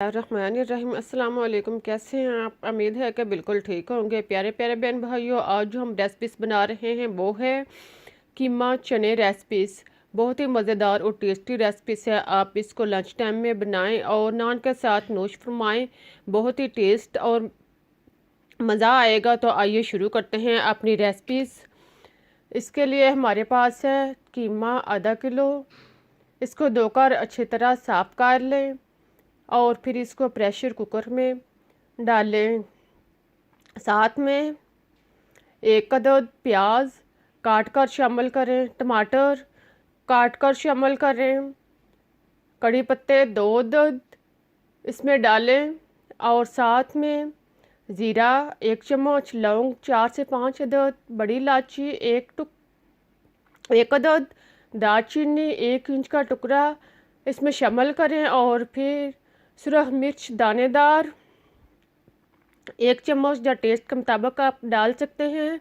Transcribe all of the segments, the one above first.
रहमानिर्रहीम। अस्सलाम वालेकुम। कैसे हैं आप? उम्मीद है कि बिल्कुल ठीक होंगे। प्यारे प्यारे बहन भाइयों, आज जो हम रेसिपीज़ बना रहे हैं वो है कीमा चने रेसिपीज़। बहुत ही मज़ेदार और टेस्टी रेसिपीज़ है। आप इसको लंच टाइम में बनाएं और नान के साथ नोश फरमाएं। बहुत ही टेस्ट और मज़ा आएगा। तो आइए शुरू करते हैं अपनी रेसिपीज़। इसके लिए हमारे पास है कीमा आधा किलो। इसको धोकर अच्छी तरह साफ़ कर लें और फिर इसको प्रेशर कुकर में डालें। साथ में एक अदद प्याज काट कर शामिल करें, टमाटर काट कर शामिल करें, कड़ी पत्ते 2 अदद इसमें डालें और साथ में ज़ीरा 1 चम्मच, लौंग 4 से 5 अदद, बड़ी इलायची 1 अदद, दालचीनी 1 इंच का टुकड़ा इसमें शामिल करें और फिर सुरख मिर्च दानेदार 1 चम्मच या टेस्ट के मुताबिक आप डाल सकते हैं,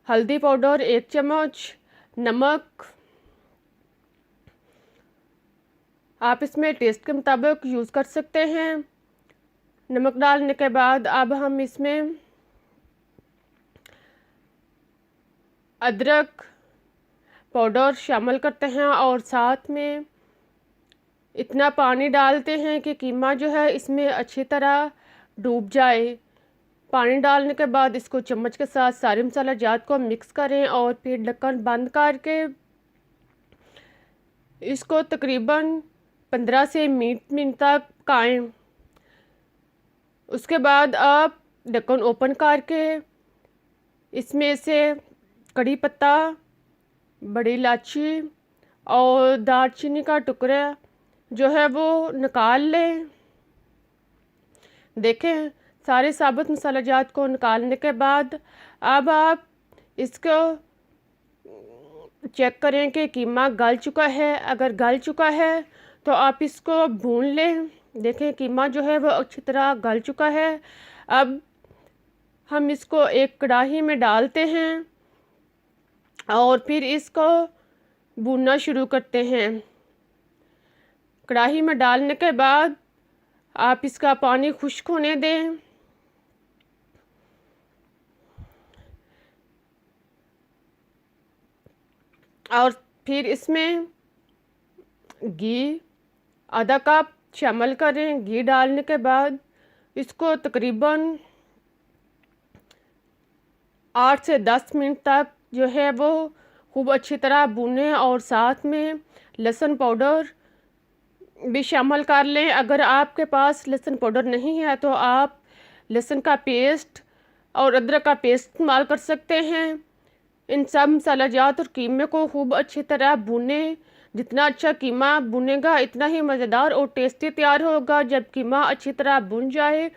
हल्दी पाउडर 1 चम्मच, नमक आप इसमें टेस्ट के मुताबिक यूज़ कर सकते हैं। नमक डालने के बाद अब हम इसमें अदरक पाउडर शामिल करते हैं और साथ में इतना पानी डालते हैं कि कीमा जो है इसमें अच्छी तरह डूब जाए। पानी डालने के बाद इसको चम्मच के साथ सारे मसाला जात को मिक्स करें और फिर ढक्कन बंद करके इसको तकरीबन 15 से 20 मिनट तक पकाएं। उसके बाद आप ढक्कन ओपन करके इसमें से कड़ी पत्ता, बड़ी इलायची और दालचीनी का टुकड़ा जो है वो निकाल लें। देखें सारे साबुत मसाला जात को निकालने के बाद अब आप इसको चेक करें कि कीमा गल चुका है। अगर गल चुका है तो आप इसको भून लें। देखें कीमा जो है वो अच्छी तरह गल चुका है। अब हम इसको एक कढ़ाई में डालते हैं और फिर इसको भूनना शुरू करते हैं। कढ़ाई में डालने के बाद आप इसका पानी खुश्क होने दें। और फिर इसमें घी आधा कप शामिल करें। घी डालने के बाद इसको तकरीबन 8 से 10 मिनट तक जो है वो खूब अच्छी तरह भूनें और साथ में लहसुन पाउडर भी शामिल कर लें। अगर आपके पास लहसुन पाउडर नहीं है तो आप लहसुन का पेस्ट और अदरक का पेस्ट इस्तेमाल कर सकते हैं। इन सब मसाला जात और कीमे को खूब अच्छी तरह भूनें। जितना अच्छा कीमा भुनेगा इतना ही मज़ेदार और टेस्टी तैयार होगा। जब कीमा अच्छी तरह भुन जाए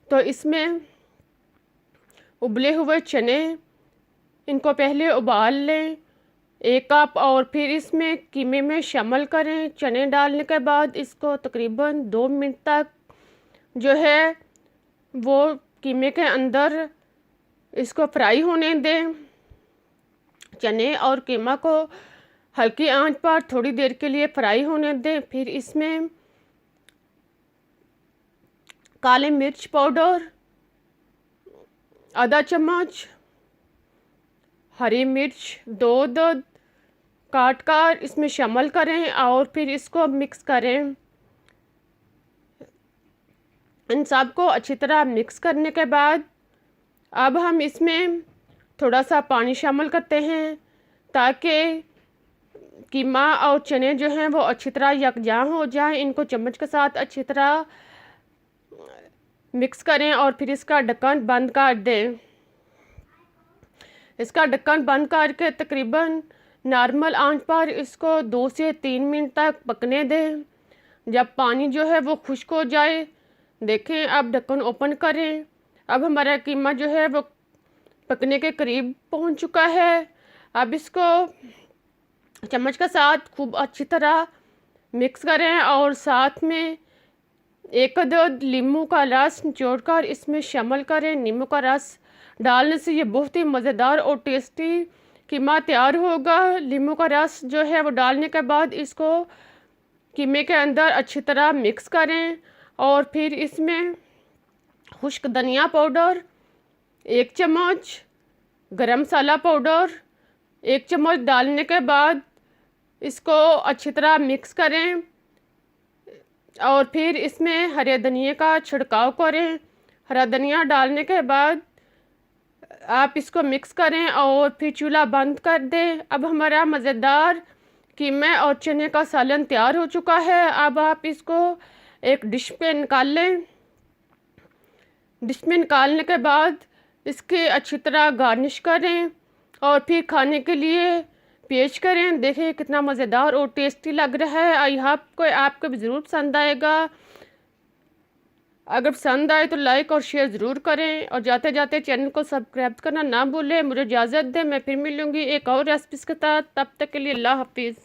तो इसमें उबले हुए चने इनको पहले उबाल लें 1 कप और फिर इसमें कीमे में शामिल करें। चने डालने के बाद इसको तकरीबन 2 मिनट तक जो है वो कीमे के अंदर इसको फ्राई होने दें। चने और कीमा को हल्की आंच पर थोड़ी देर के लिए फ्राई होने दें। फिर इसमें काली मिर्च पाउडर आधा चम्मच, हरी मिर्च 2 अदद काट कर इसमें शामिल करें और फिर इसको मिक्स करें। इन सब को अच्छी तरह मिक्स करने के बाद अब हम इसमें थोड़ा सा पानी शामिल करते हैं ताकि कीमा और चने जो हैं वो अच्छी तरह यकजां हो जाएं। इनको चम्मच के साथ अच्छी तरह मिक्स करें और फिर इसका ढक्कन बंद कर दें। इसका ढक्कन बंद करके तकरीबन नॉर्मल आंच पर इसको 2 से 3 मिनट तक पकने दें। जब पानी जो है वो खुश्क हो जाए, देखें अब ढक्कन ओपन करें। अब हमारा कीमा जो है वो पकने के करीब पहुंच चुका है। अब इसको चम्मच के साथ खूब अच्छी तरह मिक्स करें और साथ में 1 अदद नींबू का रस निचोड़कर इसमें शामिल करें। नींबू का रस डालने से ये बहुत ही मज़ेदार और टेस्टी कीमा तैयार होगा। नींबू का रस जो है वो डालने के बाद इसको कीमे के अंदर अच्छी तरह मिक्स करें और फिर इसमें खुश्क धनिया पाउडर 1 चम्मच, गरम मसाला पाउडर 1 चम्मच डालने के बाद इसको अच्छी तरह मिक्स करें और फिर इसमें हरे धनिए का छिड़काव करें। हरा धनिया डालने के बाद आप इसको मिक्स करें और फिर चूल्हा बंद कर दें। अब हमारा मज़ेदार कीमे और चने का सालन तैयार हो चुका है। अब आप इसको एक डिश पे निकाल लें। डिश में निकालने के बाद इसकी अच्छी तरह गार्निश करें और फिर खाने के लिए पेश करें। देखिए कितना मज़ेदार और टेस्टी लग रहा है। आई होप को आपको भी ज़रूर पसंद आएगा। अगर पसंद आए तो लाइक और शेयर ज़रूर करें और जाते जाते चैनल को सब्सक्राइब करना ना भूलें। मुझे इजाज़त दें, मैं फिर मिलूँगी एक और रेसिपी के साथ। तब तक के लिए अल्लाह हाफिज़।